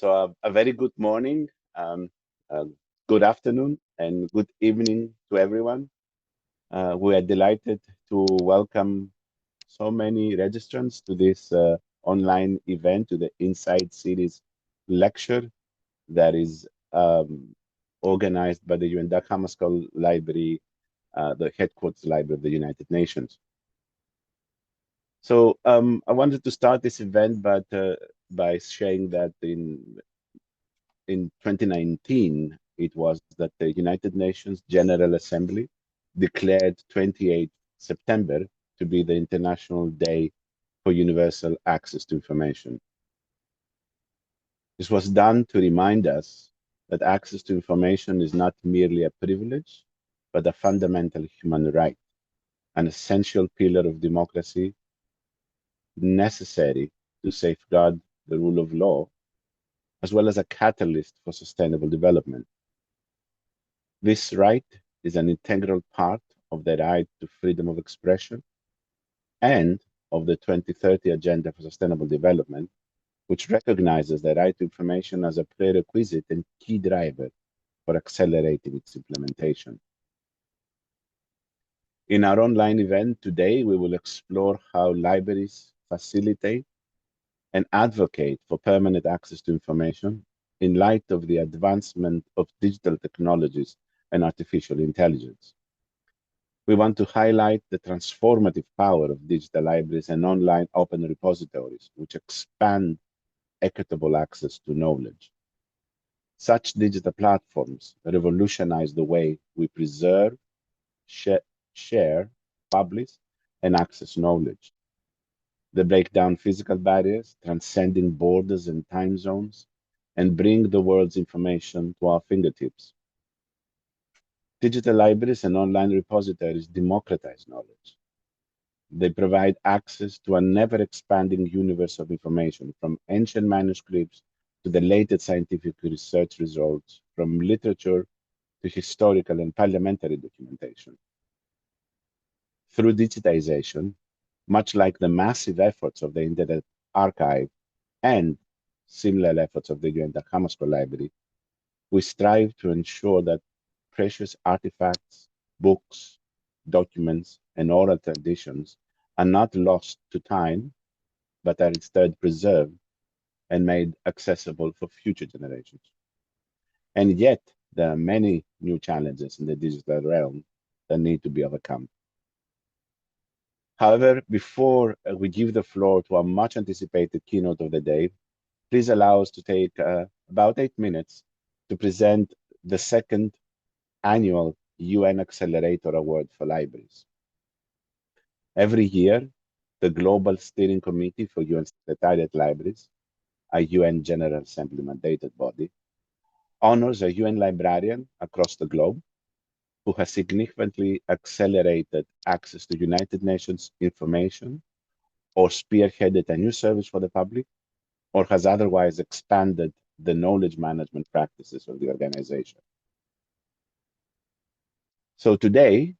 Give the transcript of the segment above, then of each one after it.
A very good morning, uh, good afternoon, and good evening to everyone. We are delighted to welcome so many registrants to this online event, to the Inside Series lecture that is organized by the UN Dag Hammarskjöld Library, the headquarters library of the United Nations. I wanted to start this event, but by sharing that in 2019, it was that the United Nations General Assembly declared 28 September to be the International Day for Universal Access to Information. This was done to remind us that access to information is not merely a privilege, but a fundamental human right, an essential pillar of democracy necessary to safeguard the rule of law, as well as a catalyst for sustainable development. This right is an integral part of the right to freedom of expression and of the 2030 Agenda for Sustainable Development, which recognizes the right to information as a prerequisite and key driver for accelerating its implementation. In our online event today, we will explore how libraries facilitate and advocate for permanent access to information in light of the advancement of digital technologies and artificial intelligence. We want to highlight the transformative power of digital libraries and online open repositories, which expand equitable access to knowledge. Such digital platforms revolutionize the way we preserve, share, publish, and access knowledge. They break down physical barriers, transcending borders and time zones, and bring the world's information to our fingertips. Digital libraries and online repositories democratize knowledge. They provide access to a never-expanding universe of information, from ancient manuscripts to the latest scientific research results, from literature to historical and parliamentary documentation. Through digitization, much like the massive efforts of the Internet Archive and similar efforts of the UN Dag Hammarskjöld Library, we strive to ensure that precious artifacts, books, documents, and oral traditions are not lost to time, but are instead preserved and made accessible for future generations. And yet, there are many new challenges in the digital realm that need to be overcome. However, before we give the floor to our much anticipated keynote of the day, please allow us to take about 8 minutes to present the second annual UN Accelerator Award for Libraries. Every year, the Global Steering Committee for UN Secretariat Libraries, a UN General Assembly mandated body, honors a UN librarian across the globe who has significantly accelerated access to United Nations information, or spearheaded a new service for the public, or has otherwise expanded the knowledge management practices of the organization. So today,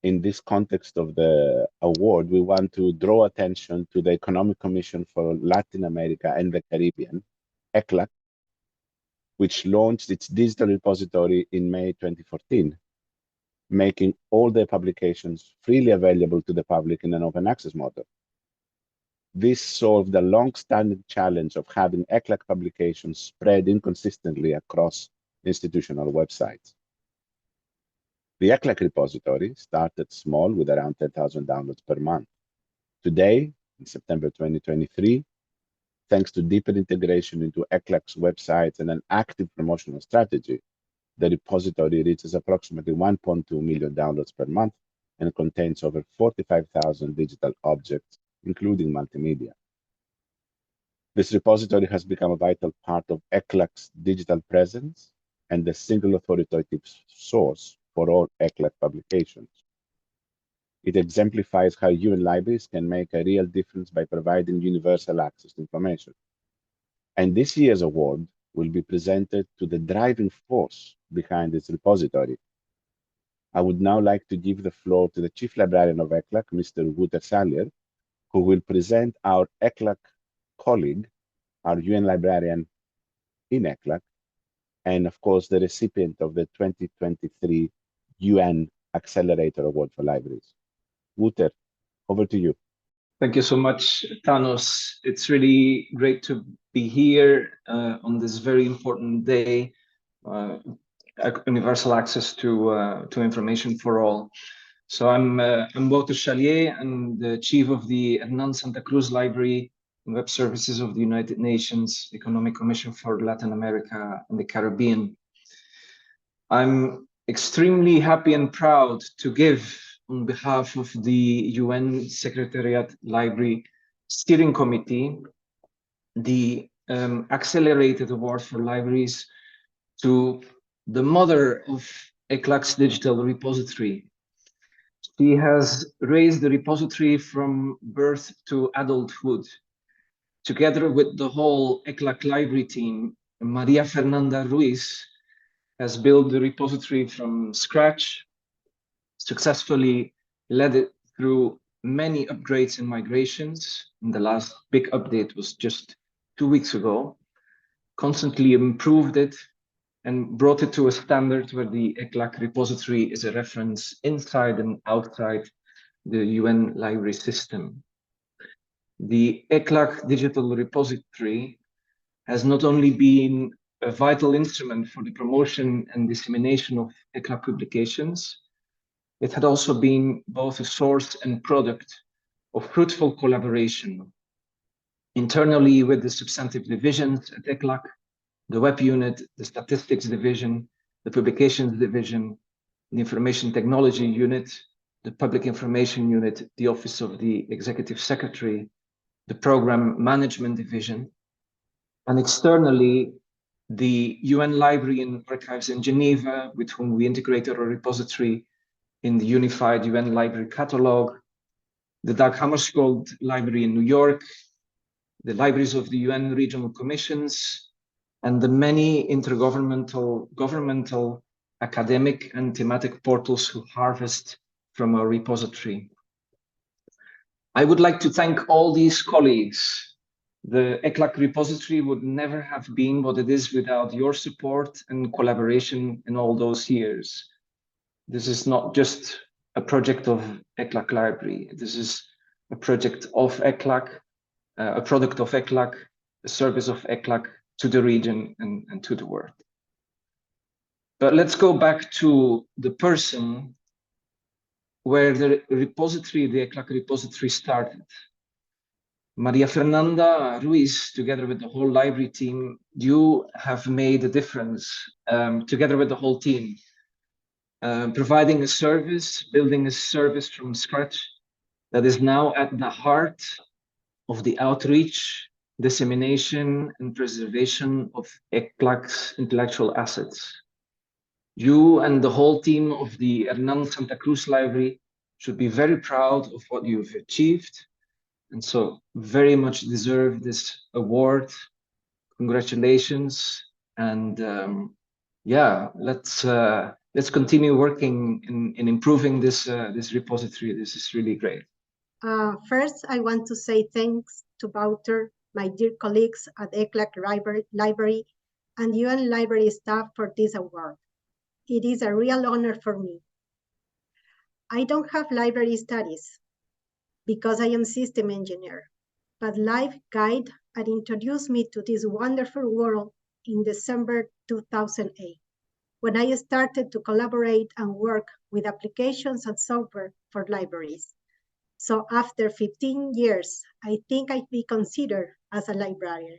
in this context of the award, we want to draw attention to the Economic Commission for Latin America and the Caribbean, ECLAC, which launched its digital repository in May 2014, making all their publications freely available to the public in an open access model. This solved the long-standing challenge of having ECLAC publications spread inconsistently across institutional websites. The ECLAC repository started small with around 10,000 downloads per month. Today, in September 2023, thanks to deeper integration into ECLAC's websites and an active promotional strategy, the repository reaches approximately 1.2 million downloads per month and contains over 45,000 digital objects, including multimedia. This repository has become a vital part of ECLAC's digital presence and the single authoritative source for all ECLAC publications. It exemplifies how UN libraries can make a real difference by providing universal access to information. And this year's award will be presented to the driving force behind this repository. I would now like to give the floor to the Chief Librarian of ECLAC, Mr. Wouter Salier, who will present our ECLAC colleague, our UN librarian, in ECLAC, and of course, the recipient of the 2023 UN Accelerator Award for Libraries. Wouter, over to you. Thank you so much, Thanos. It's really great to be here on this very important day, universal access to information for all. So I'm Wouter Kahle. I'm the chief of the Hernan Santa Cruz Library and Web Services of the United Nations Economic Commission for Latin America and the Caribbean. I'm extremely happy and proud to give, on behalf of the UN Secretariat Library Steering Committee, the Accelerated Award for Libraries to the mother of ECLAC's digital repository. She has raised the repository from birth to adulthood. Together with the whole ECLAC library team, Maria Fernanda Ruiz has built the repository from scratch, successfully led it through many upgrades and migrations. And the last big update was just 2 weeks ago, constantly improved it and brought it to a standard where the ECLAC repository is a reference inside and outside the UN library system. The ECLAC digital repository has not only been a vital instrument for the promotion and dissemination of ECLAC publications, it had also been both a source and product of fruitful collaboration internally with the substantive divisions at ECLAC, the web unit, the statistics division, the publications division, the information technology unit, the public information unit, the office of the executive secretary, the program management division, and externally, the UN Library and Archives in Geneva, with whom we integrated our repository in the unified UN Library Catalog, the Dag Hammarskjöld Library in New York, the libraries of the UN regional commissions, and the many intergovernmental, governmental, academic, and thematic portals who harvest from our repository. I would like to thank all these colleagues. The ECLAC repository would never have been what it is without your support and collaboration in all those years. This is not just a project of ECLAC Library. This is a project of ECLAC, a product of ECLAC, a service of ECLAC to the region and to the world. But let's go back to the person where the repository, the ECLAC repository started. Maria Fernanda Ruiz, together with the whole library team, you have made a difference together with the whole team, providing a service, building a service from scratch that is now at the heart of the outreach, dissemination, and preservation of ECLAC's intellectual assets. You and the whole team of the Hernan Santa Cruz Library should be very proud of what you've achieved, and so very much deserve this award. Congratulations, and yeah, let's continue working in improving this this repository. This is really great. First, I want to say thanks to Wouter, my dear colleagues at ECLAC Library and UN Library staff for this award. It is a real honor for me. I don't have library studies because I am system engineer, but life guided and introduced me to this wonderful world in December 2008, when I started to collaborate and work with applications and software for libraries. So after 15 years, I think I'd be considered as a librarian.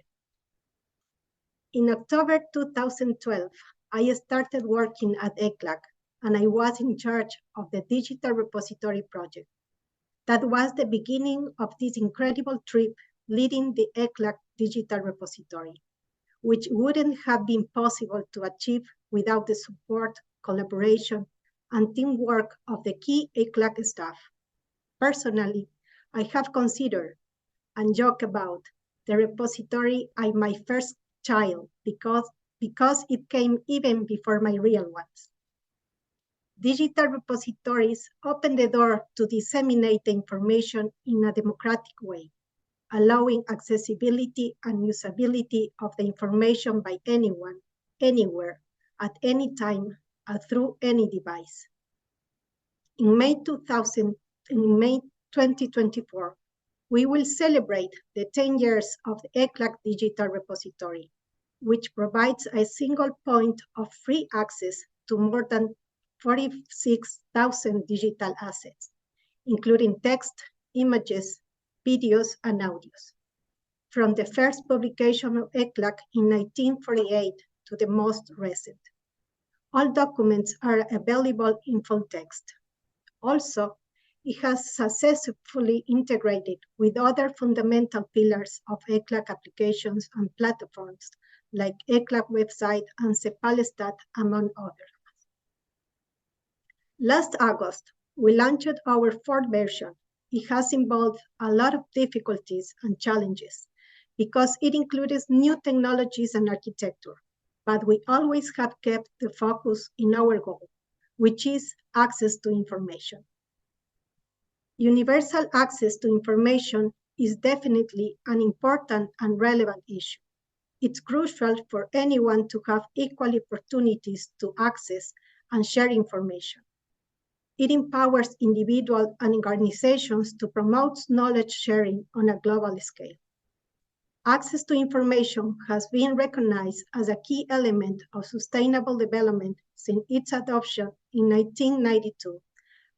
In October 2012, I started working at ECLAC, and I was in charge of the Digital Repository project. That was the beginning of this incredible trip leading the ECLAC Digital Repository, which wouldn't have been possible to achieve without the support, collaboration, and teamwork of the key ECLAC staff. Personally, I have considered and joked about the repository as my first child because it came even before my real ones. Digital repositories open the door to disseminate the information in a democratic way. allowing accessibility and usability of the information by anyone, anywhere, at any time, and through any device. In May 2024, we will celebrate the 10 years of the ECLAC Digital Repository, which provides a single point of free access to more than 46,000 digital assets, including text, images, videos, and audios. From the first publication of ECLAC in 1948 to the most recent. All documents are available in full text. Also, it has successfully integrated with other fundamental pillars of ECLAC applications and platforms like ECLAC website and Cepalestat, among others. Last August, we launched our fourth version. It has involved a lot of difficulties and challenges because it includes new technologies and architecture, but we always have kept the focus in our goal, which is access to information. Universal access to information is definitely an important and relevant issue. It's crucial for anyone to have equal opportunities to access and share information. It empowers individuals and organizations to promote knowledge sharing on a global scale. Access to information has been recognized as a key element of sustainable development since its adoption in 1992,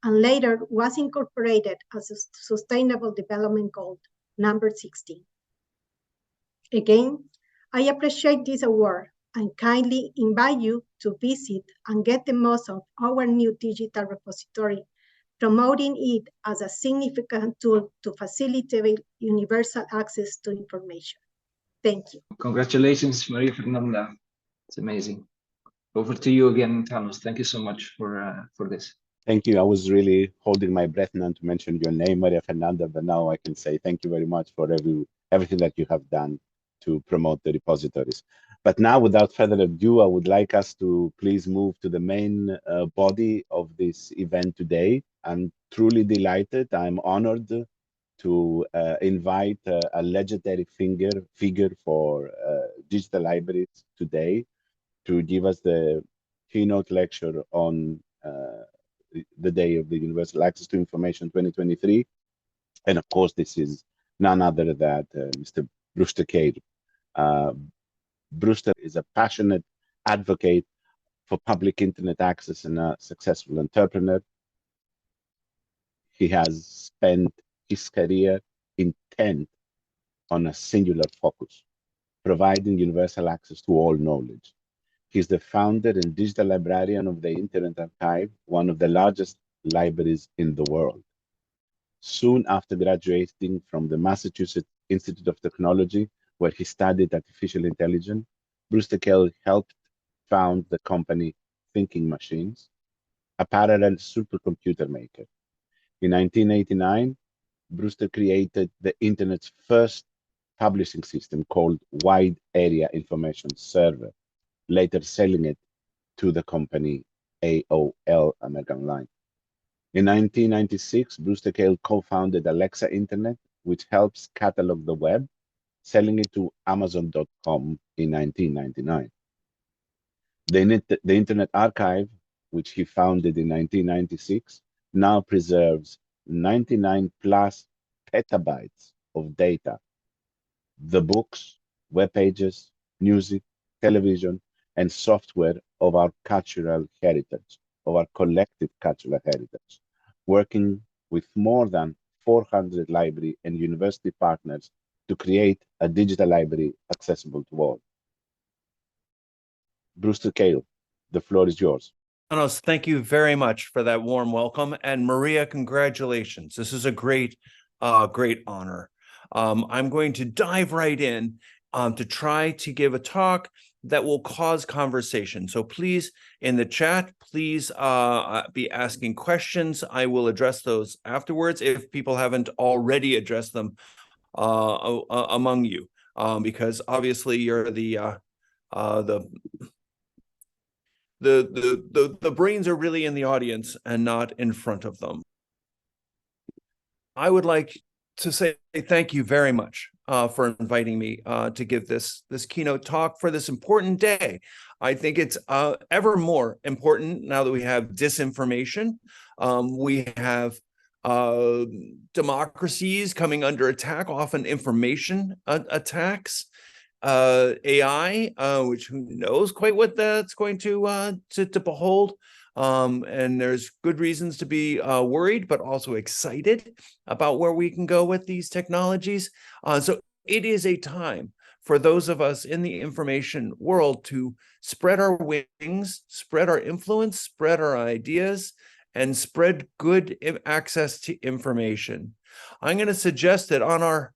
and later was incorporated as a Sustainable Development Goal, number 16. Again, I appreciate this award and kindly invite you to visit and get the most of our new digital repository, promoting it as a significant tool to facilitate universal access to information. Thank you. Congratulations, Maria Fernanda. It's amazing. Over to you again, Thanos. Thank you so much for this. Thank you. I was really holding my breath not to mention your name, Maria Fernanda, but now I can say thank you very much for everything that you have done to promote the repositories. But now, without further ado, I would like us to please move to the main body of this event today. I'm truly delighted. I'm honored to invite a legendary figure for digital libraries today to give us the keynote lecture on the day of the Universal Access to Information 2023. And of course, this is none other than Mr. Brewster Kahle. Brewster is a passionate advocate for public internet access and a successful entrepreneur. He has spent his career intent on a singular focus, providing universal access to all knowledge. He's the founder and digital librarian of the Internet Archive, one of the largest libraries in the world. Soon after graduating from the Massachusetts Institute of Technology, where he studied artificial intelligence, Brewster Kahle helped found the company Thinking Machines, a parallel supercomputer maker. In 1989, Brewster created the Internet's first publishing system called Wide Area Information Server, later selling it to the company AOL, American Online. In 1996, Brewster Kahle co-founded Alexa Internet, which helps catalog the web, selling it to Amazon.com in 1999. The Internet Archive, which he founded in 1996, now preserves 99 plus petabytes of data. The books, web pages, music, television, and software of our cultural heritage, of our collective cultural heritage, working with more than 400 library and university partners to create a digital library accessible to all. Brewster Kahle, the floor is yours. Thanos, thank you very much for that warm welcome. And Maria, congratulations. This is a great honor. I'm going to dive right in to try to give a talk that will cause conversation. So please, in the chat, please be asking questions. I will address those afterwards if people haven't already addressed them among you, because obviously you're the brains are really in the audience and not in front of them. I would like to say thank you very much for inviting me to give this keynote talk for this important day. I think it's ever more important now that we have disinformation. We have democracies coming under attack, often information attacks. AI, which who knows quite what that's going to behold. And there's good reasons to be worried, but also excited about where we can go with these technologies. So it is a time for those of us in the information world to spread our wings, spread our influence, spread our ideas, and spread good access to information. I'm going to suggest that on our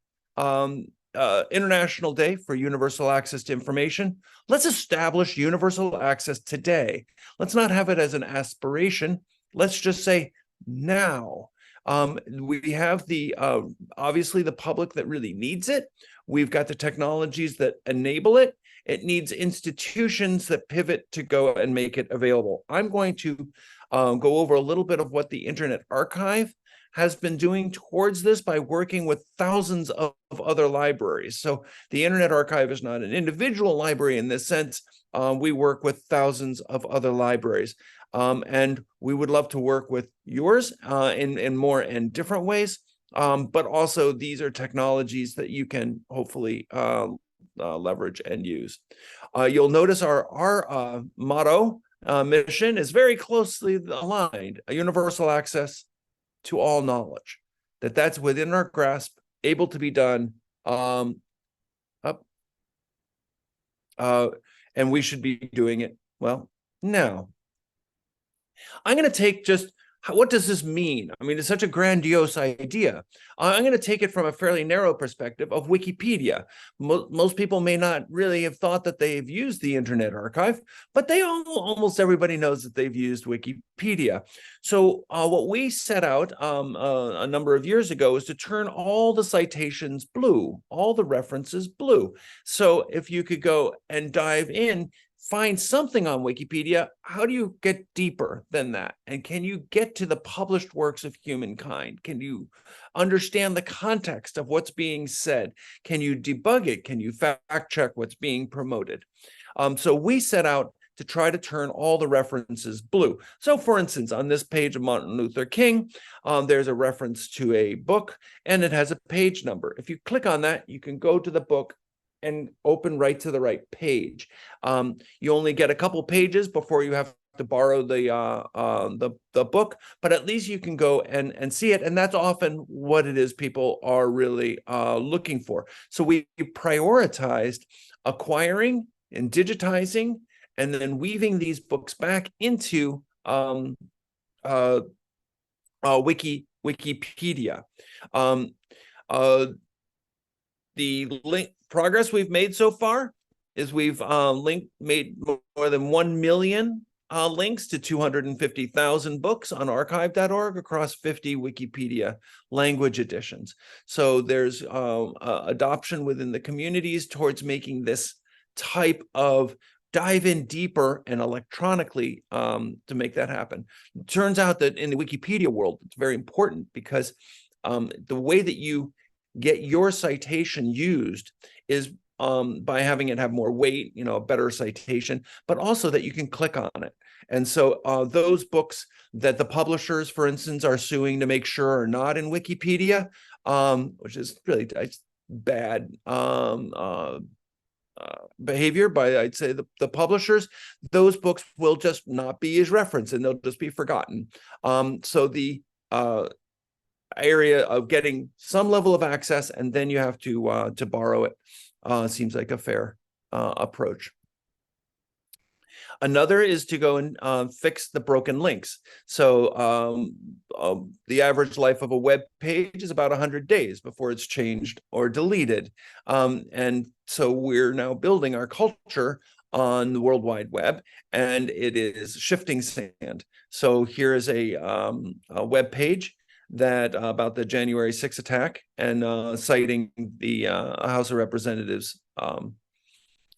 International Day for Universal Access to Information, let's establish universal access today. Let's not have it as an aspiration. Let's just say now. We have the obviously the public that really needs it. We've got the technologies that enable it. It needs institutions that pivot to go and make it available. I'm going to go over a little bit of what the Internet Archive has been doing towards this by working with thousands of other libraries. So the Internet Archive is not an individual library in this sense. We work with thousands of other libraries. And we would love to work with yours in more and different ways. But also these are technologies that you can hopefully leverage and use. You'll notice our motto, mission is very closely aligned: a universal access to all knowledge, that's within our grasp, able to be done, and we should be doing it well now. I'm going to take just, what does this mean? I mean, it's such a grandiose idea. I'm going to take it from a fairly narrow perspective of Wikipedia. Most people may not really have thought that they've used the Internet Archive, but almost everybody knows that they've used Wikipedia. So what we set out a number of years ago is to turn all the citations blue, all the references blue. So if you could go and dive in, find something on Wikipedia, how do you get deeper than that? And can you get to the published works of humankind? Can you understand the context of what's being said? Can you debug it? Can you fact check what's being promoted? So we set out to try to turn all the references blue. So for instance, on this page of Martin Luther King, there's a reference to a book and it has a page number. If you click on that, you can go to the book and open right to the right page. You only get a couple pages before you have to borrow the book, but at least you can go and see it. And that's often what it is people are really looking for. So we prioritized acquiring and digitizing and then weaving these books back into Wikipedia. The progress we've made so far is we've made more than 1 million links to 250,000 books on archive.org across 50 Wikipedia language editions. So there's adoption within the communities towards making this type of dive in deeper and electronically to make that happen. It turns out that in the Wikipedia world, it's very important because the way that you get your citation used is by having it have more weight, a better citation, but also that you can click on it. And so those books that the publishers, for instance, are suing to make sure are not in Wikipedia, which is really bad behavior by, I'd say, the publishers, those books will just not be as referenced and they'll just be forgotten. So the area of getting some level of access and then you have to borrow it seems like a fair approach. Another is to go and fix the broken links. So the average life of a web page is about 100 days before it's changed or deleted. And so we're now building our culture on the World Wide Web, and it is shifting sand. So here is a web page that about the January 6th attack and citing the House of Representatives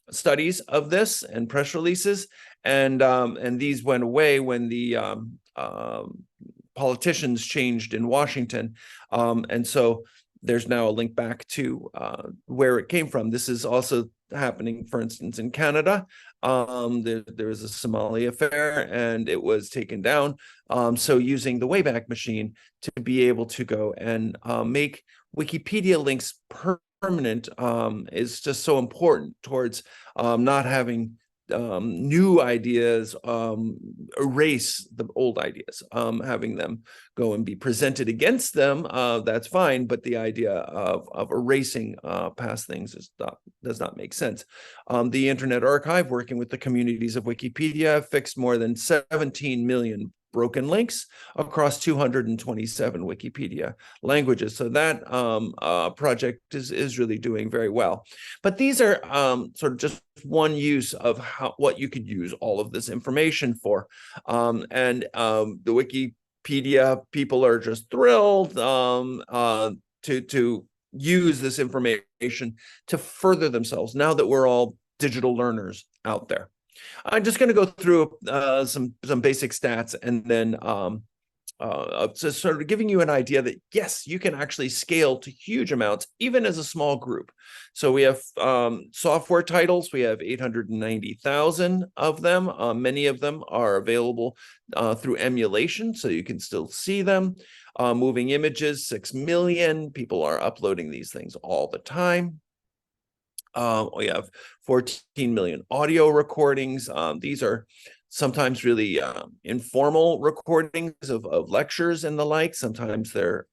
studies of this and press releases, and these went away when the politicians changed in Washington, and so there's now a link back to where it came from. This is also happening, for instance, in Canada. There was a Somali affair and it was taken down. So using the Wayback Machine to be able to go and make Wikipedia links permanent is just so important towards not having new ideas erase the old ideas. Having them go and be presented against them, that's fine, but the idea of erasing past things does not make sense. The Internet Archive, working with the communities of Wikipedia, fixed more than 17 million broken links across 227 Wikipedia languages. So that project is really doing very well. But these are sort of just one use of what you could use all of this information for. The Wikipedia people are just thrilled to use this information to further themselves now that we're all digital learners out there. I'm just going to go through some basic stats and then just sort of giving you an idea that, yes, you can actually scale to huge amounts, even as a small group. So we have software titles. We have 890,000 of them. Many of them are available through emulation, so you can still see them. Moving images, 6 million. People are uploading these things all the time. We have 14 million audio recordings. These are sometimes really informal recordings of lectures and the like. Sometimes they're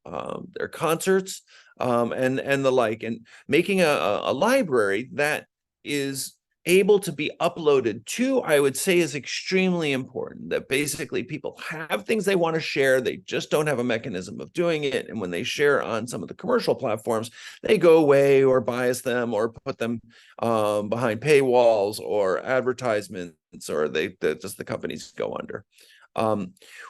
concerts and the like. And making a library that is able to be uploaded to, I would say, is extremely important. That basically people have things they want to share, they just don't have a mechanism of doing it. And when they share on some of the commercial platforms, they go away or bias them or put them behind paywalls or advertisements, or just the companies go under.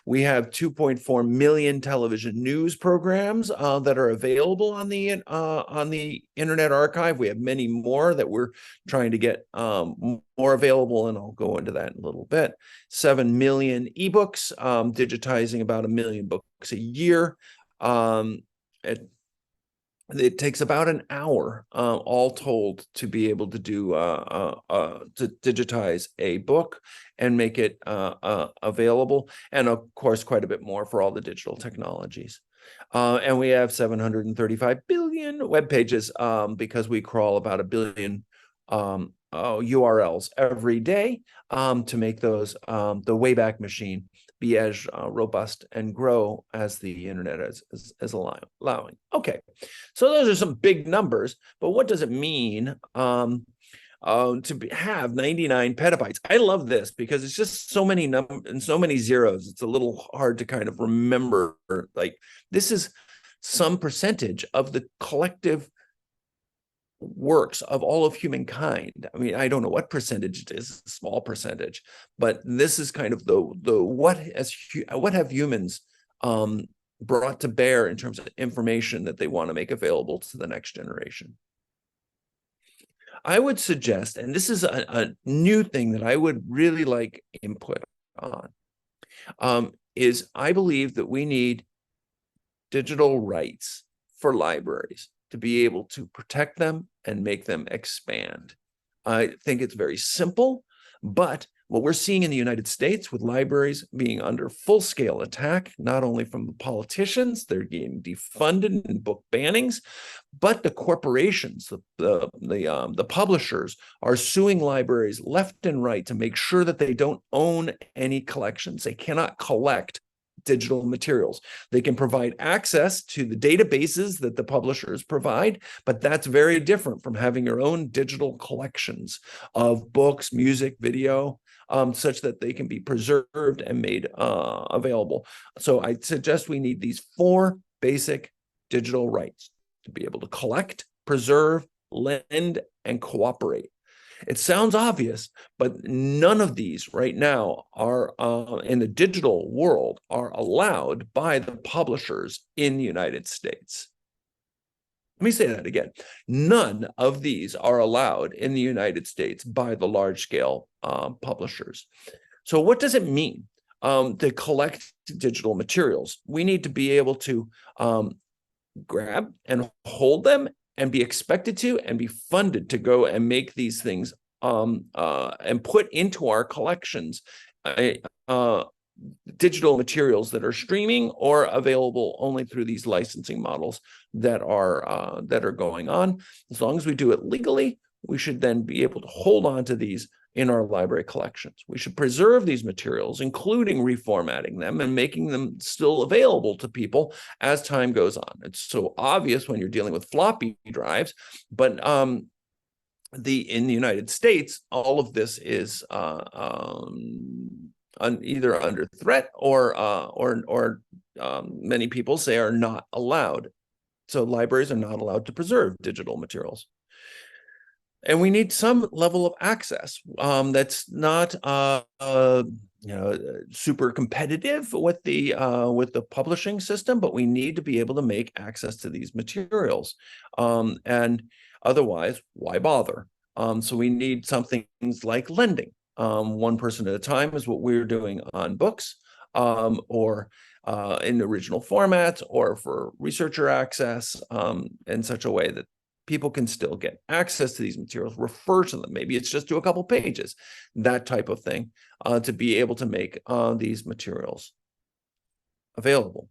We have 2.4 million television news programs that are available on the Internet Archive. We have many more that we're trying to get more available, and I'll go into that in a little bit. 7 million ebooks, digitizing about 1 million books a year. It takes about an hour, all told, to be able to do to digitize a book and make it available, and of course, quite a bit more for all the digital technologies. And we have 735 billion web pages because we crawl about 1 billion URLs every day to make those the Wayback Machine be as robust and grow as the internet is allowing. Okay, so those are some big numbers, but what does it mean to have 99 petabytes? I love this because it's just so many numbers and so many zeros. It's a little hard to kind of remember. Like, this is some percentage of the collective works of all of humankind. I mean, I don't know what percentage it is, a small percentage, but this is kind of the what have humans brought to bear in terms of information that they want to make available to the next generation. I would suggest, and this is a new thing that I would really like input on, is I believe that we need digital rights for libraries to be able to protect them and make them expand. I think it's very simple, but what we're seeing in the United States with libraries being under full-scale attack, not only from the politicians, they're getting defunded and book bannings, but the corporations, the publishers are suing libraries left and right to make sure that they don't own any collections. They cannot collect digital materials. They can provide access to the databases that the publishers provide, but that's very different from having your own digital collections of books, music, video, such that they can be preserved and made available. So I suggest we need these 4 basic digital rights to be able to collect, preserve, lend, and cooperate. It sounds obvious, but none of these right now are in the digital world are allowed by the publishers in the United States. Let me say that again. None of these are allowed in the United States by the large-scale publishers. So what does it mean to collect digital materials? We need to be able to grab and hold them and be expected to and be funded to go and make these things and put into our collections digital materials that are streaming or available only through these licensing models that are going on. As long as we do it legally, we should then be able to hold on to these in our library collections. We should preserve these materials, including reformatting them and making them still available to people as time goes on. It's so obvious when you're dealing with floppy drives, but in the United States, all of this is either under threat or many people say are not allowed. So libraries are not allowed to preserve digital materials. And we need some level of access that's not super competitive with the publishing system, but we need to be able to make access to these materials. And otherwise, why bother? So we need some things like lending. One person at a time is what we're doing on books, or in original formats, or for researcher access, in such a way that people can still get access to these materials, refer to them. Maybe it's just to a couple pages, that type of thing, to be able to make these materials available.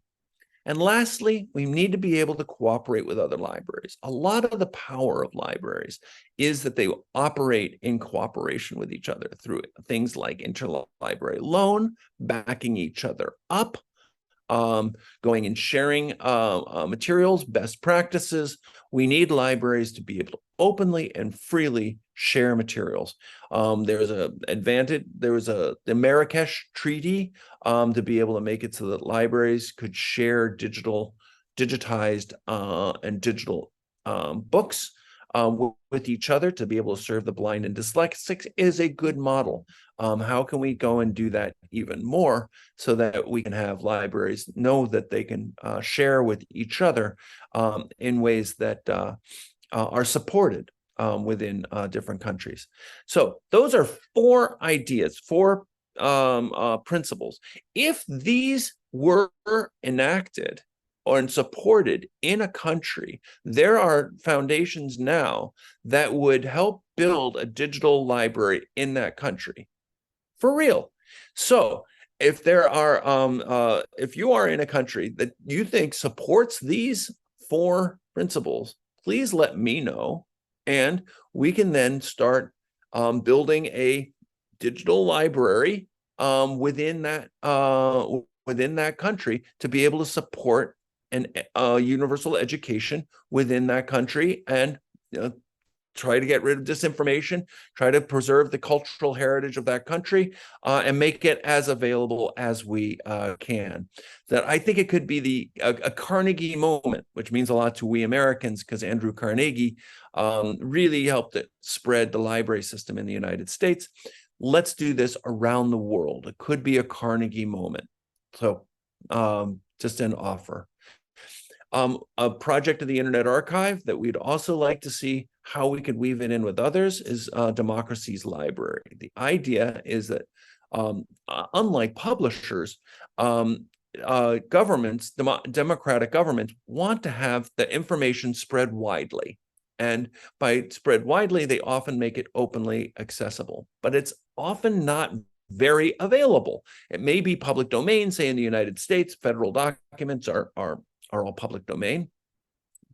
And lastly, we need to be able to cooperate with other libraries. A lot of the power of libraries is that they operate in cooperation with each other through things like interlibrary loan, backing each other up, going and sharing materials, best practices. We need libraries to be able to openly and freely share materials. There's the Marrakesh Treaty to be able to make it so that libraries could share digitized and digital books with each other to be able to serve the blind and dyslexic is a good model. How can we go and do that even more so that we can have libraries know that they can share with each other in ways that are supported within different countries? So those are 4 ideas, 4 principles. If these were enacted or supported in a country, there are foundations now that would help build a digital library in that country. For real. So if there are, if you are in a country that you think supports these 4 principles, please let me know, and we can then start building a digital library within that country to be able to support an universal education within that country, and try to get rid of disinformation, try to preserve the cultural heritage of that country, and make it as available as we can. That I think it could be a Carnegie moment, which means a lot to we Americans, because Andrew Carnegie really helped it spread the library system in the United States. Let's do this around the world. It could be a Carnegie moment. So just an offer. A project of the Internet Archive that we'd also like to see how we could weave it in with others is Democracy's Library. The idea is that unlike publishers, governments, democratic governments, want to have the information spread widely. And by spread widely, they often make it openly accessible, but it's often not very available. It may be public domain, say in the United States, federal documents are all public domain.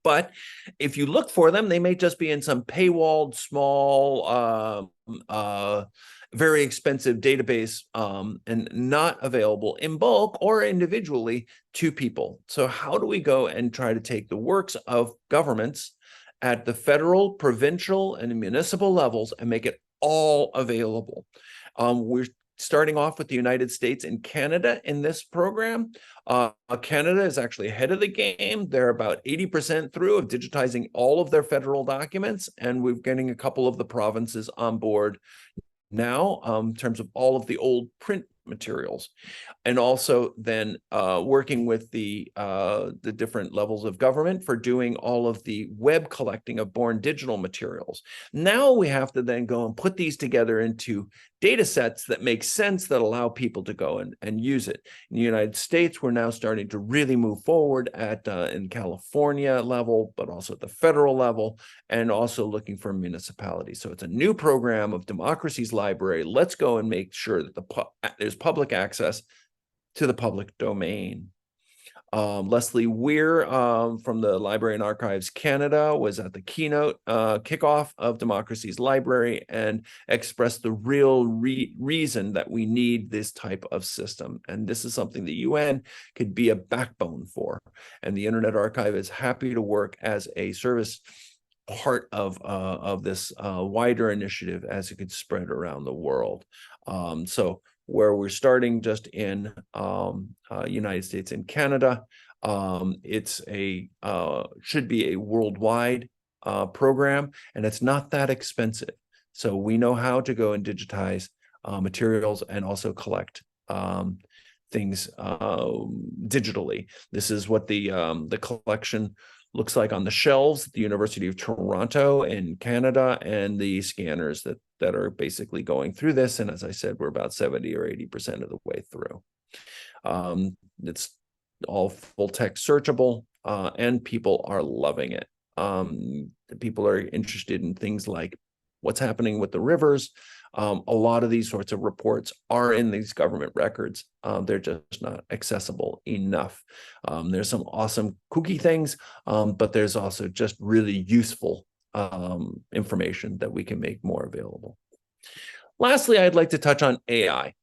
But if you look for them, they may just be in some paywalled, small, very expensive database, and not available in bulk or individually to people. So how do we go and try to take the works of governments at the federal, provincial, and municipal levels and make it all available? We're starting off with the United States and Canada in this program. Canada is actually ahead of the game. They're about 80% through of digitizing all of their federal documents, and we're getting a couple of the provinces on board now in terms of all of the old print materials. And also then working with the different levels of government for doing all of the web collecting of born digital materials. Now we have to then go and put these together into data sets that make sense, that allow people to go and use it. In the United States, we're now starting to really move forward at in California level, but also at the federal level, and also looking for municipalities. So it's a new program of Democracy's Library. Let's go and make sure that there's public access to the public domain. Leslie Weir from the Library and Archives Canada was at the keynote kickoff of Democracy's Library and expressed the real reason that we need this type of system. And this is something the UN could be a backbone for. And the Internet Archive is happy to work as a service part of this wider initiative as it could spread around the world. So where we're starting just in United States and Canada, it's should be a worldwide program, and it's not that expensive. So we know how to go and digitize materials and also collect things digitally. This is what the collection looks like on the shelves at the University of Toronto in Canada, and the scanners that are basically going through this. And as I said, we're about 70 or 80% of the way through. It's all full text searchable, and people are loving it. People are interested in things like what's happening with the rivers. A lot of these sorts of reports are in these government records. They're just not accessible enough. There's some awesome kooky things, but there's also just really useful information that we can make more available. Lastly, I'd like to touch on AI.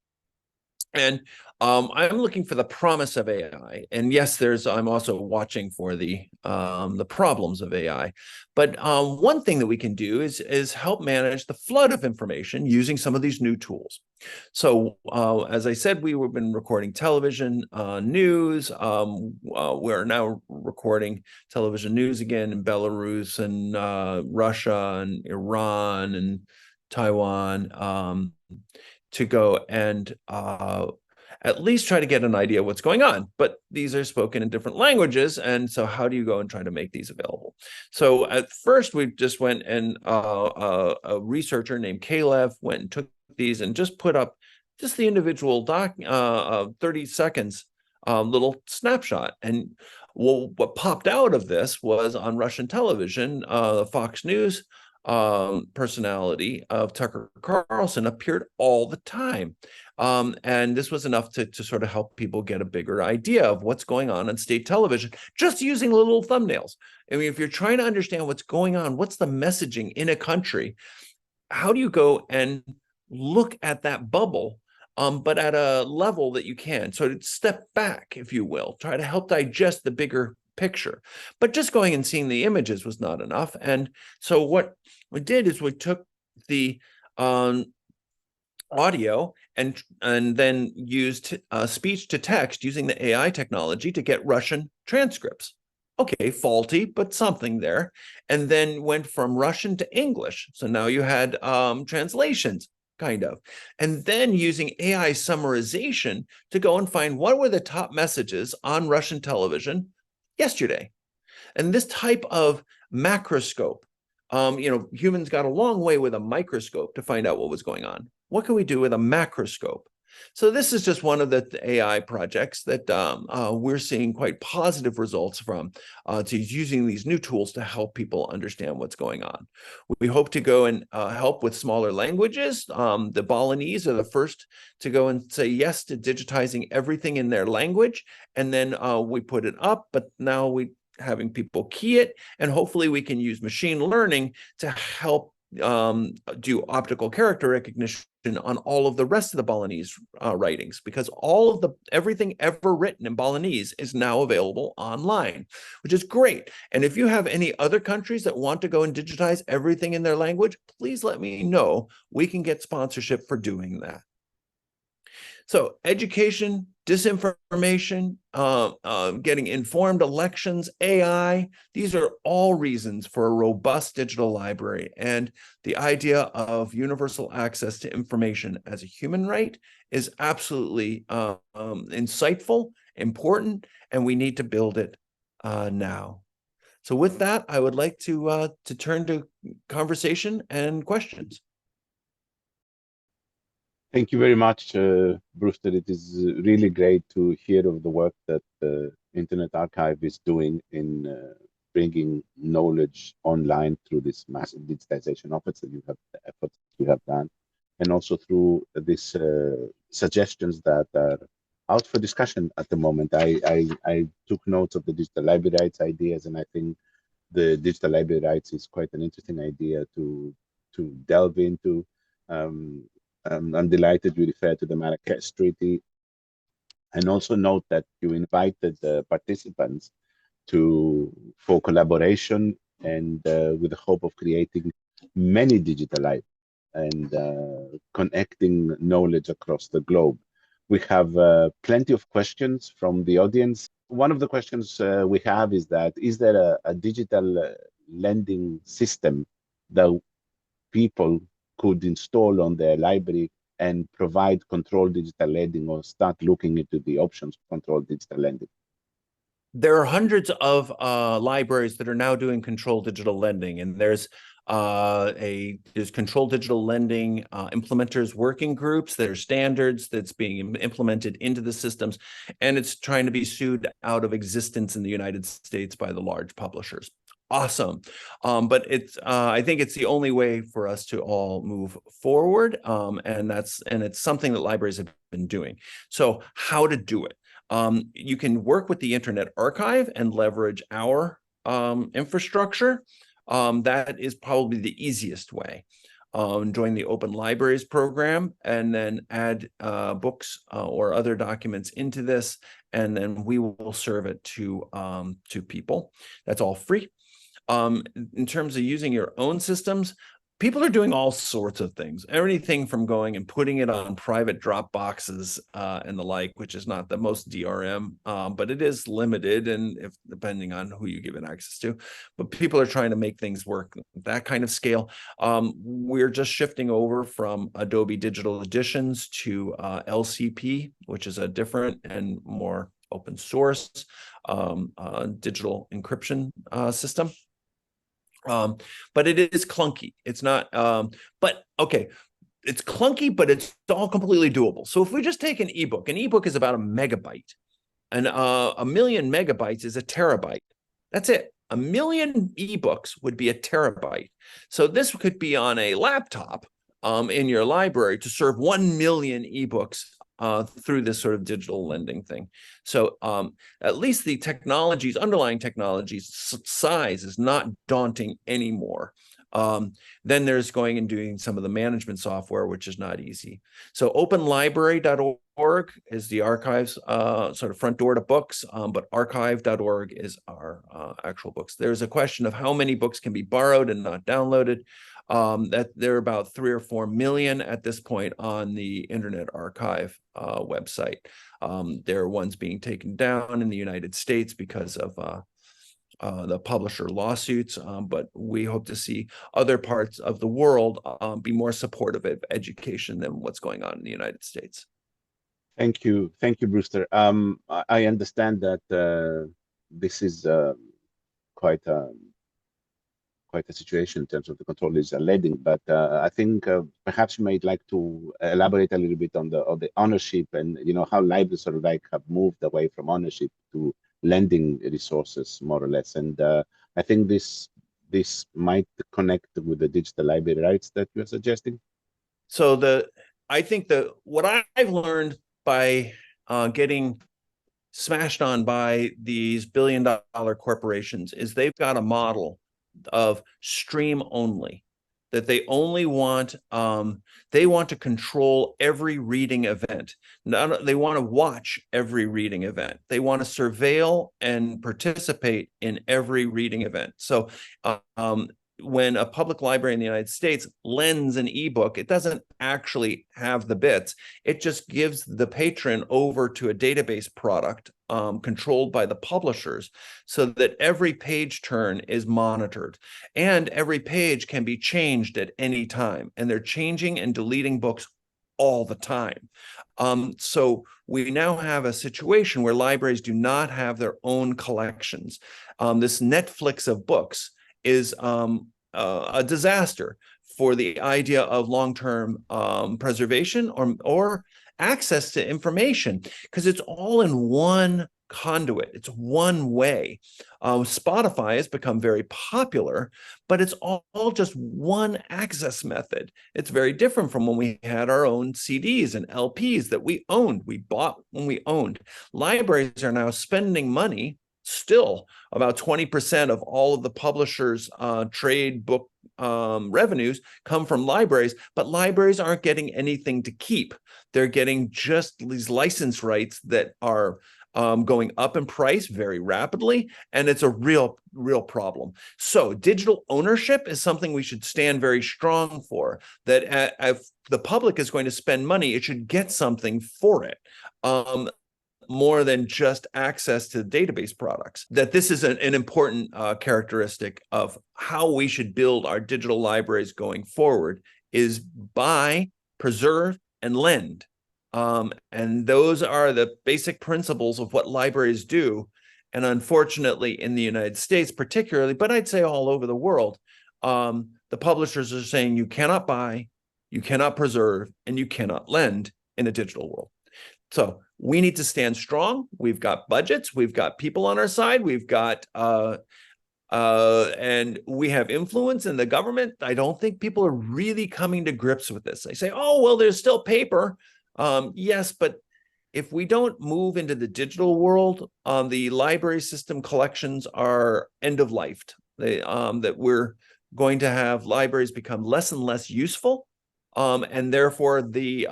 And I'm looking for the promise of AI. And yes, I'm also watching for the problems of AI. But one thing that we can do is help manage the flood of information using some of these new tools. So as I said, we've been recording television news. We're now recording television news again in Belarus and Russia and Iran and Taiwan, to go and at least try to get an idea of what's going on. But these are spoken in different languages. And so how do you go and try to make these available? So at first, we just went and a researcher named Kahle went and took these and just put up just the individual 30 seconds little snapshot. And what popped out of this was on Russian television, the Fox News personality of Tucker Carlson appeared all the time. And this was enough to sort of help people get a bigger idea of what's going on state television, just using little thumbnails. I mean, if you're trying to understand what's going on, what's the messaging in a country, how do you go and look at that bubble, but at a level that you can? So step back, if you will, try to help digest the bigger picture. But just going and seeing the images was not enough. And so what we did is we took the audio and then used speech to text using the AI technology to get Russian transcripts. Okay, faulty, but something there. And then went from Russian to English. So now you had translations, kind of. And then using AI summarization to go and find what were the top messages on Russian television yesterday. And this type of macroscope, humans got a long way with a microscope to find out what was going on. What can we do with a macroscope? So this is just one of the AI projects that we're seeing quite positive results from, to using these new tools to help people understand what's going on. We hope to go and help with smaller languages. The Balinese are the first to go and say yes to digitizing everything in their language. And then we put it up, but now we're having people key it. And hopefully we can use machine learning to help do optical character recognition on all of the rest of the Balinese writings, because everything ever written in Balinese is now available online, which is great. And if you have any other countries that want to go and digitize everything in their language, please let me know. We can get sponsorship for doing that. So education, disinformation, getting informed elections, AI, these are all reasons for a robust digital library. And the idea of universal access to information as a human right is absolutely insightful, important, and we need to build it now. So with that, I would like to turn to conversation and questions. Thank you very much, Brewster. It is really great to hear of the work that the Internet Archive is doing in bringing knowledge online through this massive digitization efforts you have done, and also through these suggestions that are out for discussion at the moment. I took notes of the digital library rights ideas, and I think the digital library rights is quite an interesting idea to delve into. I'm delighted you referred to the Marrakesh Treaty, and also note that you invited the participants for collaboration and with the hope of creating many digital libraries and connecting knowledge across the globe. We have plenty of questions from the audience. One of the questions we have is that, is there a digital lending system that people could install on their library and provide controlled digital lending, or start looking into the options for controlled digital lending? There are hundreds of libraries that are now doing controlled digital lending, and there's controlled digital lending implementers working groups. There's standards that's being implemented into the systems, and it's trying to be sued out of existence in the United States by the large publishers. Awesome. But I think it's the only way for us to all move forward. And it's something that libraries have been doing. So how to do it? You can work with the Internet Archive and leverage our infrastructure. That is probably the easiest way. Join the Open Libraries program and then add books or other documents into this, and then we will serve it to people. That's all free. In terms of using your own systems, people are doing all sorts of things, everything from going and putting it on private drop boxes and the like, which is not the most DRM, but it is limited, and depending on who you give it access to. But people are trying to make things work at that kind of scale. We're just shifting over from Adobe Digital Editions to LCP, which is a different and more open source digital encryption system. But it is clunky. It's not, but okay, it's clunky, but it's all completely doable. So if we just take an ebook is about a megabyte, and a million megabytes is a terabyte. That's it. A million ebooks would be a terabyte. So this could be on a laptop in your library to serve 1 million ebooks through this sort of digital lending thing. So at least the technologies, underlying technologies size is not daunting anymore. Then there's going and doing some of the management software, which is not easy. So openlibrary.org is the archives sort of front door to books, but archive.org is our actual books. There's a question of how many books can be borrowed and not downloaded. That there are about 3 or 4 million at this point on the Internet Archive website. There are ones being taken down in the United States because of the publisher lawsuits, but we hope to see other parts of the world be more supportive of education than what's going on in the United States. Thank you, Brewster. I understand that this is quite a situation in terms of the controlled digital lending, but I think perhaps you might like to elaborate a little bit on the ownership, and how libraries sort of like have moved away from ownership to lending resources, more or less. And I think this might connect with the digital library rights that you're suggesting. So I think what I've learned by getting smashed on by these billion-dollar corporations is they've got a model of stream only, that they only want to control every reading event. They want to watch every reading event. They want to surveil and participate in every reading event. So when a public library in the United States lends an ebook, it doesn't actually have the bits. It just gives the patron over to a database product controlled by the publishers, so that every page turn is monitored and every page can be changed at any time. And they're changing and deleting books all the time. So we now have a situation where libraries do not have their own collections. This Netflix of books is a disaster for the idea of long-term preservation or access to information, because it's all in one conduit. It's one way. Spotify has become very popular, but it's all just one access method. It's very different from when we had our own CDs and LPs that we owned. We bought when we owned. Libraries are now spending money. Still, about 20% of all of the publishers' trade book revenues come from libraries, but libraries aren't getting anything to keep. They're getting just these license rights that are going up in price very rapidly, and it's a real problem. So digital ownership is something we should stand very strong for, that if the public is going to spend money, it should get something for it. More than just access to database products. That this is an important characteristic of how we should build our digital libraries going forward, is buy, preserve, and lend. And those are the basic principles of what libraries do. And unfortunately, in the United States particularly, but I'd say all over the world, the publishers are saying you cannot buy, you cannot preserve, and you cannot lend in a digital world. So we need to stand strong. We've got budgets. We've got people on our side. We've got and we have influence in the government. I don't think people are really coming to grips with this. They say, oh, well, there's still paper. Yes, but if we don't move into the digital world, the library system collections are end of life. That we're going to have libraries become less and less useful, and therefore the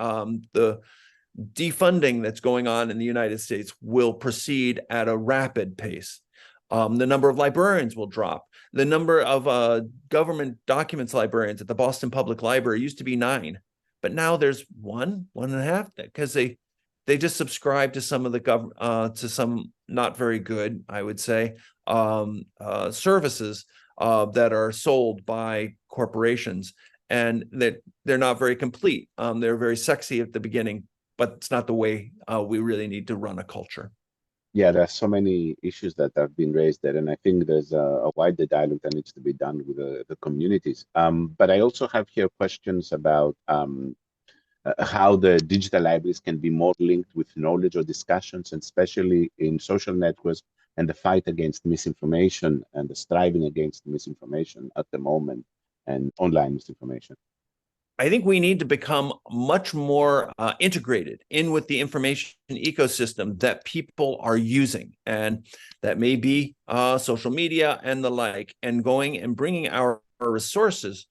defunding that's going on in the United States will proceed at a rapid pace. The number of librarians will drop. The number of government documents librarians at the Boston Public Library used to be 9, but now there's 1.5, because they just subscribe to some of the to some not very good, I would say, services that are sold by corporations, and that they're not very complete. They're very sexy at the beginning, but it's not the way we really need to run a culture. Yeah, there are so many issues that have been raised there, and I think there's a wider dialogue that needs to be done with the communities. But I also have here questions about how the digital libraries can be more linked with knowledge or discussions, and especially in social networks and the fight against misinformation and the striving against misinformation at the moment, and online misinformation. I think we need to become much more integrated in with the information ecosystem that people are using, and that may be social media and the like, and going and bringing our resources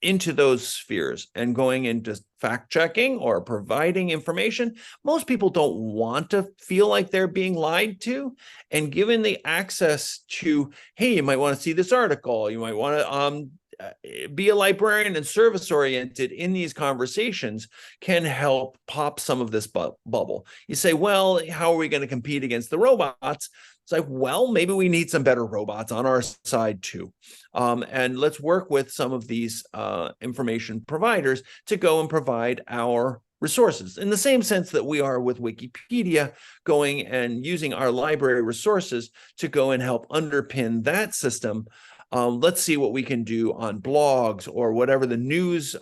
into those spheres and going into fact checking or providing information. Most people don't want to feel like they're being lied to, and given the access to, hey, you might want to see this article, you might want to be a librarian and service oriented in these conversations, can help pop some of this bubble. You say, well, how are we going to compete against the robots? It's like, well, maybe we need some better robots on our side too. And let's work with some of these information providers to go and provide our resources in the same sense that we are with Wikipedia, going and using our library resources to go and help underpin that system. Let's see what we can do on blogs or whatever the news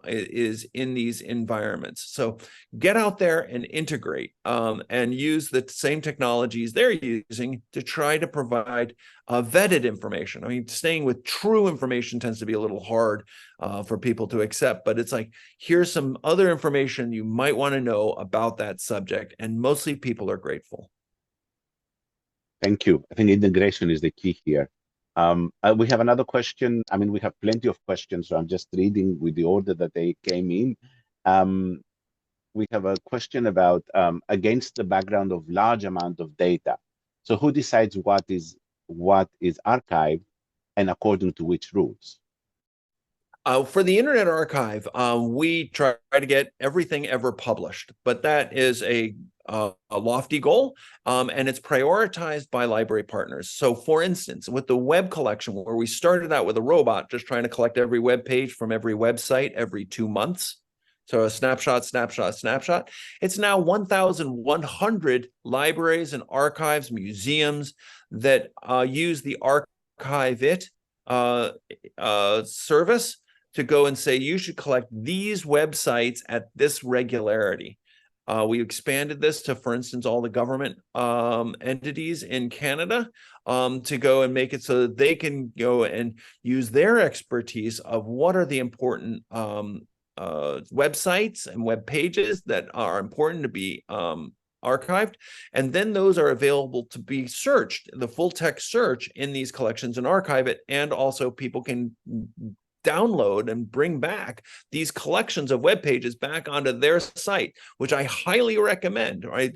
is in these environments. So get out there and integrate and use the same technologies they're using to try to provide vetted information. I mean, staying with true information tends to be a little hard for people to accept, but it's like, here's some other information you might want to know about that subject, and mostly people are grateful. Thank you. I think integration is the key here. We have another question. I mean, we have plenty of questions, so I'm just reading with the order that they came in. We have a question about against the background of large amount of data. So who decides what is archived, and according to which rules? For the Internet Archive, we try to get everything ever published, but that is a lofty goal, and it's prioritized by library partners. So, for instance, with the web collection, where we started out with a robot just trying to collect every web page from every website every 2 months, so a snapshot, snapshot, snapshot. It's now 1,100 libraries and archives, museums that use the Archive It service to go and say, you should collect these websites at this regularity. We expanded this to, for instance, all the government entities in Canada to go and make it so that they can go and use their expertise of what are the important websites and web pages that are important to be archived, and then those are available to be searched, the full text search in these collections and archive it, and also people can download and bring back these collections of web pages back onto their site, which I highly recommend. Right,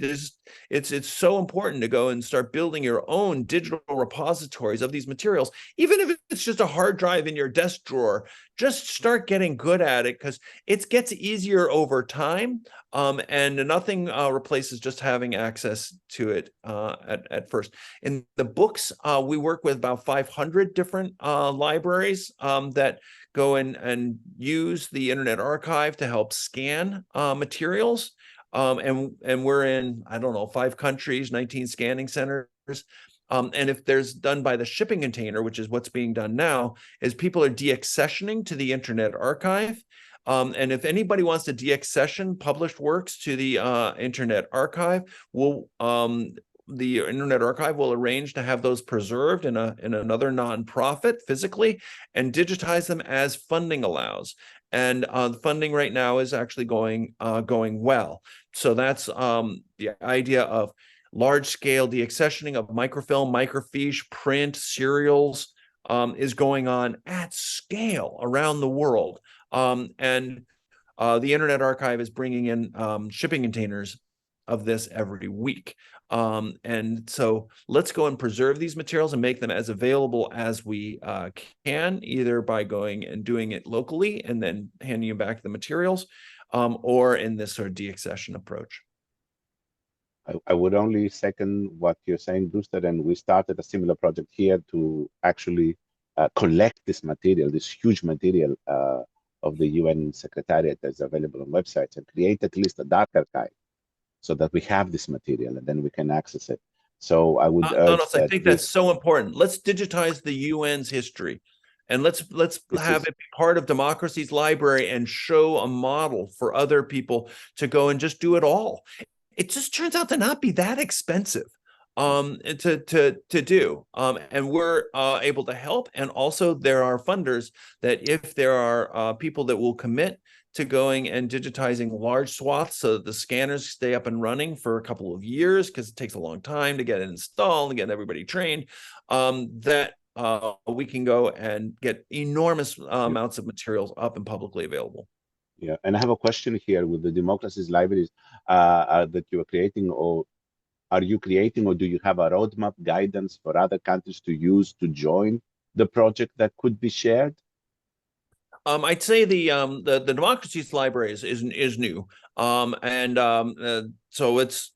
it's so important to go and start building your own digital repositories of these materials, even if it's just a hard drive in your desk drawer. Just start getting good at it, because it gets easier over time, and nothing replaces just having access to it at first. In the books, we work with about 500 different libraries that go in and use the Internet Archive to help scan materials. And we're in, I don't know, 5 countries, 19 scanning centers. And if there's done by the shipping container, which is what's being done now, is people are deaccessioning to the Internet Archive. And if anybody wants to deaccession published works to the Internet Archive, the Internet Archive will arrange to have those preserved in another nonprofit physically and digitize them as funding allows. And the funding right now is actually going well. So that's the idea of large-scale deaccessioning of microfilm, microfiche, print, serials is going on at scale around the world. And the Internet Archive is bringing in shipping containers of this every week. And so let's go and preserve these materials and make them as available as we can, either by going and doing it locally and then handing you back the materials, or in this sort of deaccession approach. I would only second what you're saying, Brewster, and we started a similar project here to actually collect this material, this huge material of the UN Secretariat that's available on websites, and create at least a dark archive so that we have this material and then we can access it. So I would urge I think that's so important. Let's digitize the UN's history, and let's have it be part of Democracy's library and show a model for other people to go and just do it all. It just turns out to not be that expensive to do, and we're able to help. And also there are funders that, if there are people that will commit to going and digitizing large swaths so that the scanners stay up and running for a couple of years, because it takes a long time to get it installed and get everybody trained, that we can go and get enormous amounts of materials up and publicly available. Yeah, and I have a question here with the Democracy's libraries that you are creating, or are you creating, or do you have a roadmap guidance for other countries to use to join the project that could be shared? I'd say the Democracy's library is new, so it's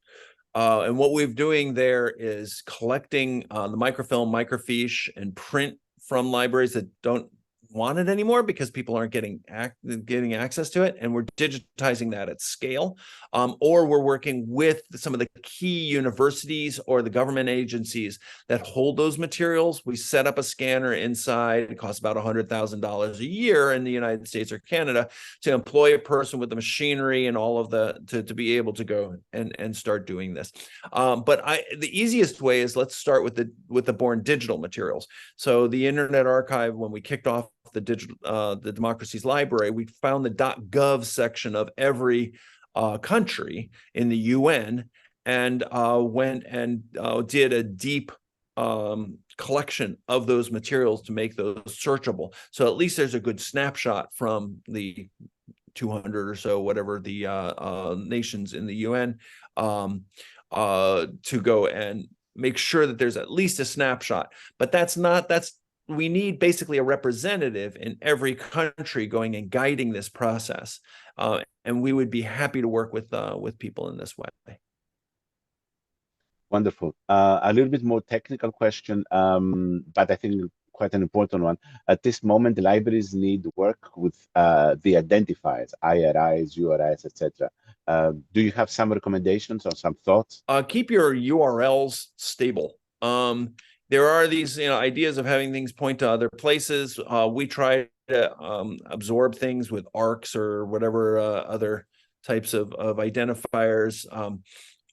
and what we're doing there is collecting the microfilm, microfiche, and print from libraries that don't want it anymore because people aren't getting access to it, and we're digitizing that at scale, or we're working with some of the key universities or the government agencies that hold those materials. We set up a scanner inside. It costs about $100,000 a year in the United States or Canada to employ a person with the machinery and all of to be able to go and start doing this. But the easiest way is, let's start with the born digital materials. So the Internet Archive, when we kicked off the Democracy's library, we found the .gov section of every country in the UN, and went and did a deep collection of those materials to make those searchable. So at least there's a good snapshot from the 200 or so, whatever the nations in the UN, to go and make sure that there's at least a snapshot. But that's we need basically a representative in every country going and guiding this process. And we would be happy to work with people in this way. Wonderful. A little bit more technical question, but I think quite an important one. At this moment, the libraries need work with the identifiers, IRIs, URIs, etc. Do you have some recommendations or some thoughts? Keep your URLs stable. There are these ideas of having things point to other places. We try to absorb things with ARCs or whatever other types of identifiers.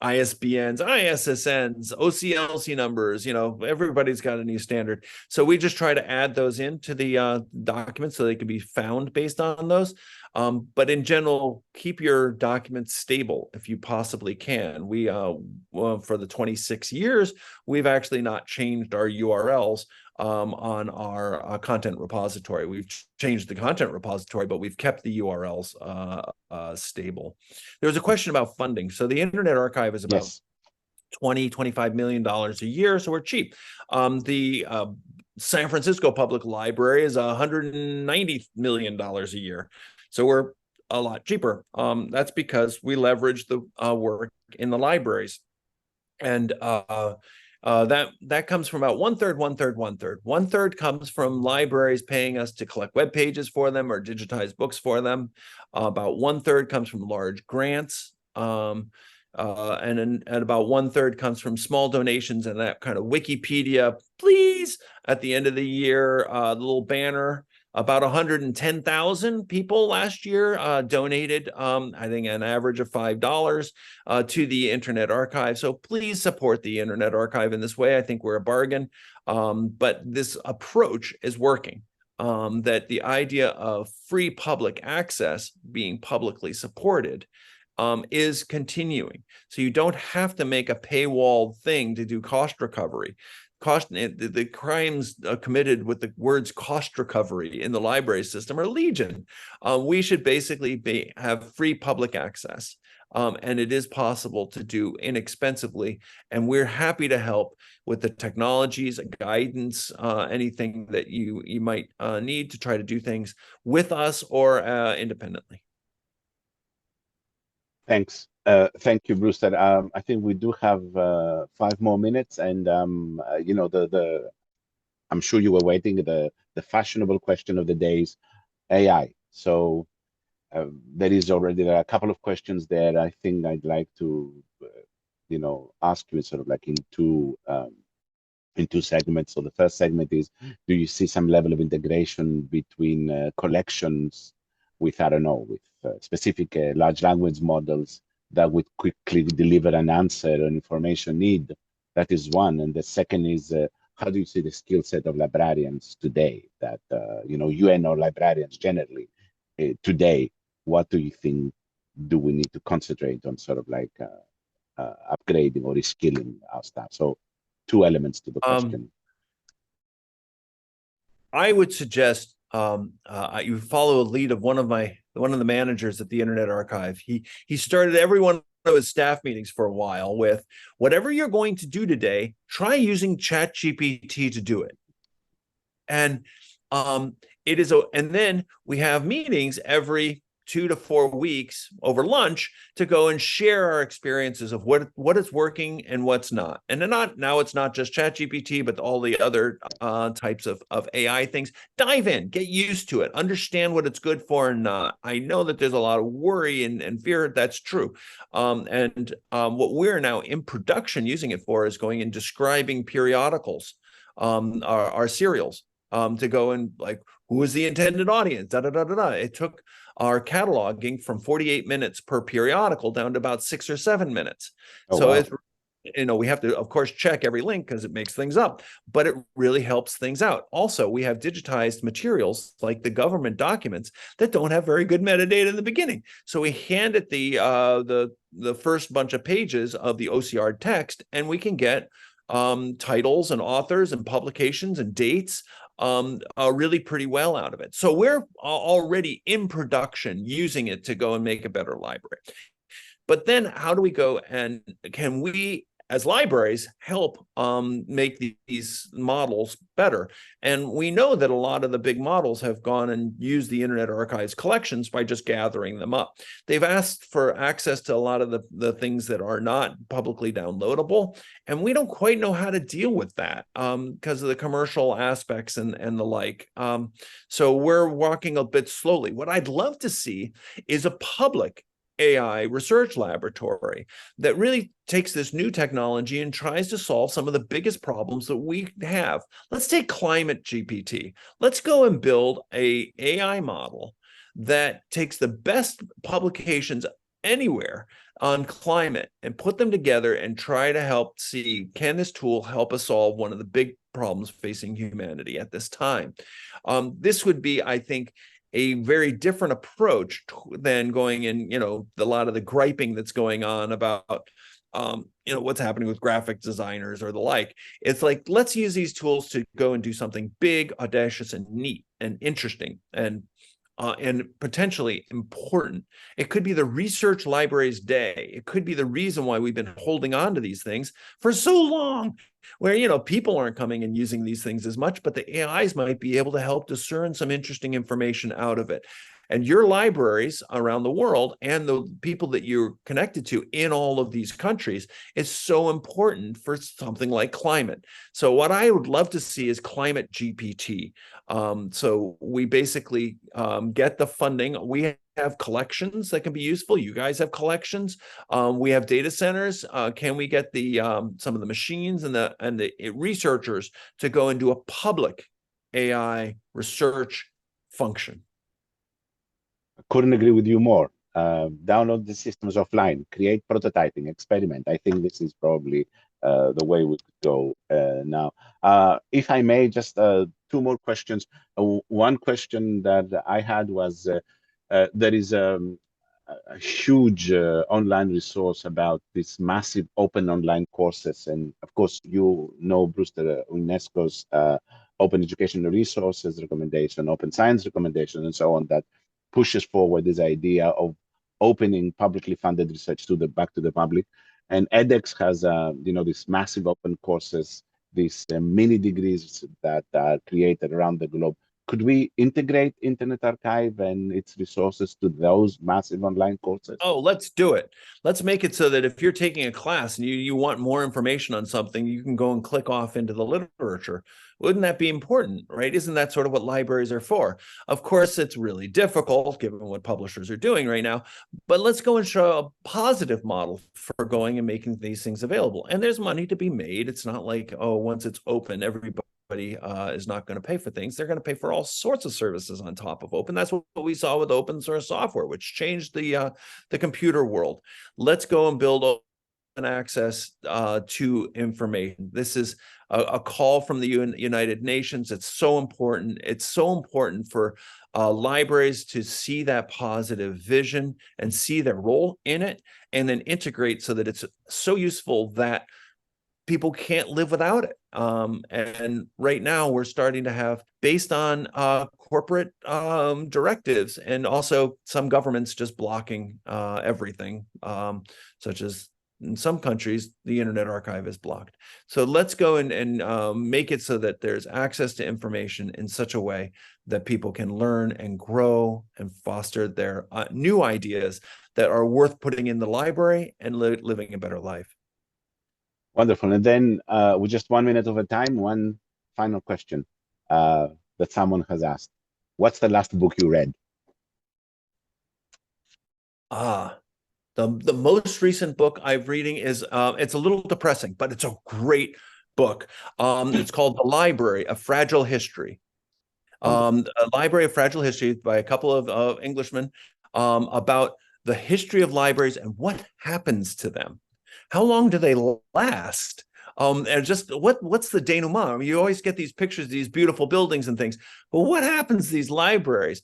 ISBNs, ISSNs, OCLC numbers, everybody's got a new standard. So we just try to add those into the documents so they can be found based on those. But in general, keep your documents stable if you possibly can. We, for the 26 years, we've actually not changed our URLs on our content repository. We've changed the content repository, but we've kept the URLs stable. There was a question about funding. So the Internet Archive is about $20–25 million a year, so we're cheap. The San Francisco Public Library is $190 million a year, so we're a lot cheaper. That's because we leverage the work in the libraries, and that comes from about one third. One third comes from libraries paying us to collect web pages for them or digitize books for them. About one third comes from large grants, and about one third comes from small donations and that kind of Wikipedia, please, at the end of the year, the little banner. About 110,000 people last year donated, I think an average of $5 to the Internet Archive. So please support the Internet Archive in this way. I think we're a bargain, but this approach is working. That the idea of free public access being publicly supported is continuing. So you don't have to make a paywall thing to do cost recovery. The crimes committed with the words cost recovery in the library system are legion. We should basically have free public access, and it is possible to do inexpensively, and we're happy to help with the technologies, guidance, anything that you might need to try to do things with us or independently. Thanks. Thank you, Brewster. I think we do have 5 more minutes, and I'm sure you were waiting. The fashionable question of the day is AI. So there are a couple of questions there. I think I'd like to, ask you sort of like in two segments. So the first segment is: do you see some level of integration between collections with, I don't know, with specific large language models that would quickly deliver an answer or information need? That is one. And the second is, how do you see the skill set of librarians today? That, UN or librarians generally today, what do you think do we need to concentrate on sort of like upgrading or reskilling our staff? So 2 elements to the question. I would suggest you follow a lead of one of the managers at the Internet Archive. He started every one of his staff meetings for a while with, whatever you're going to do today, try using ChatGPT to do it. And and then we have meetings every 2 to 4 weeks over lunch to go and share our experiences of what is working and what's not. And now it's not just ChatGPT, but all the other types of AI things. Dive in, get used to it, understand what it's good for and not. I know that there's a lot of worry and fear. That's true. What we're now in production using it for is going and describing periodicals, our serials, to go and like, who is the intended audience? Da, da, da, da, da. It took our cataloging from 48 minutes per periodical down to about 6 or 7 minutes. Wow. We have to, of course, check every link because it makes things up, but it really helps things out. Also, we have digitized materials like the government documents that don't have very good metadata in the beginning. So we hand it the first bunch of pages of the OCR text, and we can get titles and authors and publications and dates really pretty well out of it. So we're already in production using it to go and make a better library. But then how do we go and can we as libraries, help make these models better. And we know that a lot of the big models have gone and used the Internet Archive's collections by just gathering them up. They've asked for access to a lot of the things that are not publicly downloadable, and we don't quite know how to deal with that because of the commercial aspects and the like. So we're walking a bit slowly. What I'd love to see is a public AI research laboratory that really takes this new technology and tries to solve some of the biggest problems that we have. Let's take climate GPT. Let's go and build a AI model that takes the best publications anywhere on climate and put them together and try to help see, can this tool help us solve one of the big problems facing humanity at this time? This would be, I think, a very different approach than going in, a lot of the griping that's going on about, what's happening with graphic designers or the like. It's like, let's use these tools to go and do something big, audacious, and neat and interesting and potentially important. It could be the Research Libraries Day. It could be the reason why we've been holding on to these things for so long, where, people aren't coming and using these things as much, but the AIs might be able to help discern some interesting information out of it. And your libraries around the world and the people that you're connected to in all of these countries is so important for something like climate. So what I would love to see is climate GPT. So we basically get the funding. We have collections that can be useful. You guys have collections. We have data centers. Can we get the some of the machines and the researchers to go and do a public AI research function? Couldn't agree with you more. Download the systems offline, create prototyping, experiment. I think this is probably the way we could go now. If I may, just 2 more questions. One question that I had was, there is a huge online resource about this massive open online courses. And of course, Brewster, UNESCO's open educational resources recommendation, open science recommendation, and so on, that pushes forward this idea of opening publicly funded research back to the public. And edX has, these massive open courses, these mini degrees that are created around the globe. Could we integrate Internet Archive and its resources to those massive online courses? Oh, let's do it. Let's make it so that if you're taking a class and you want more information on something, you can go and click off into the literature. Wouldn't that be important, right? Isn't that sort of what libraries are for? Of course, it's really difficult given what publishers are doing right now, but let's go and show a positive model for going and making these things available. And there's money to be made. It's not like, oh, once it's open, everybody is not going to pay for things. They're going to pay for all sorts of services on top of open. That's what we saw with open source software, which changed the computer world. Let's go and build open access to information. This is a call from the United Nations. It's so important. It's so important for libraries to see that positive vision and see their role in it, and then integrate so that it's so useful that people can't live without it. And right now we're starting to have, based on corporate directives, and also some governments just blocking everything, such as in some countries, the Internet Archive is blocked. So let's go and make it so that there's access to information in such a way that people can learn and grow and foster their new ideas that are worth putting in the library and living a better life. Wonderful. And then with just 1 minute of a time, one final question that someone has asked. What's the last book you read? The most recent book I'm reading is, it's a little depressing, but it's a great book. It's called The Library, A Fragile History. A Library of Fragile History by a couple of Englishmen, about the history of libraries and what happens to them. How long do they last? And just what's the denouement? I mean, you always get these pictures of these beautiful buildings and things, but what happens to these libraries?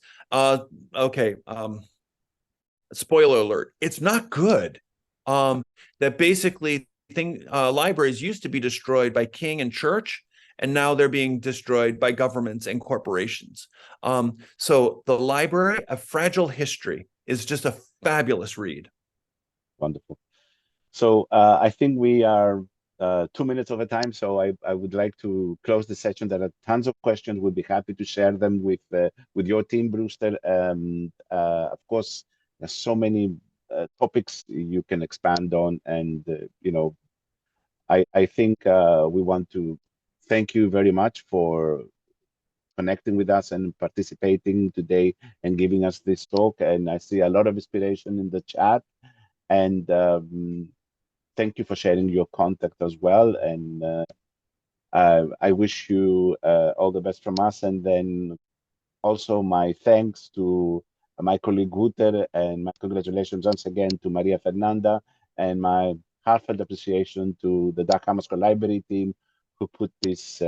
Spoiler alert, it's not good. That basically libraries used to be destroyed by king and church, and now they're being destroyed by governments and corporations. So The Library, A Fragile History is just a fabulous read. Wonderful. So I think we are 2 minutes over time, so I would like to close the session. There are tons of questions. We'll be happy to share them with your team, Brewster. Of course, there's so many topics you can expand on, and you know, I think we want to thank you very much for connecting with us and participating today and giving us this talk. And I see a lot of inspiration in the chat, and thank you for sharing your contact as well. And I wish you all the best from us. And then also my thanks to my colleague Guter, and my congratulations once again to Maria Fernanda, and my heartfelt appreciation to the Dark Hammer Library team who put this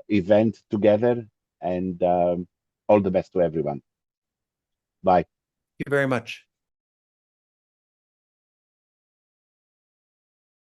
event together. And all the best to everyone. Bye. Thank you very much.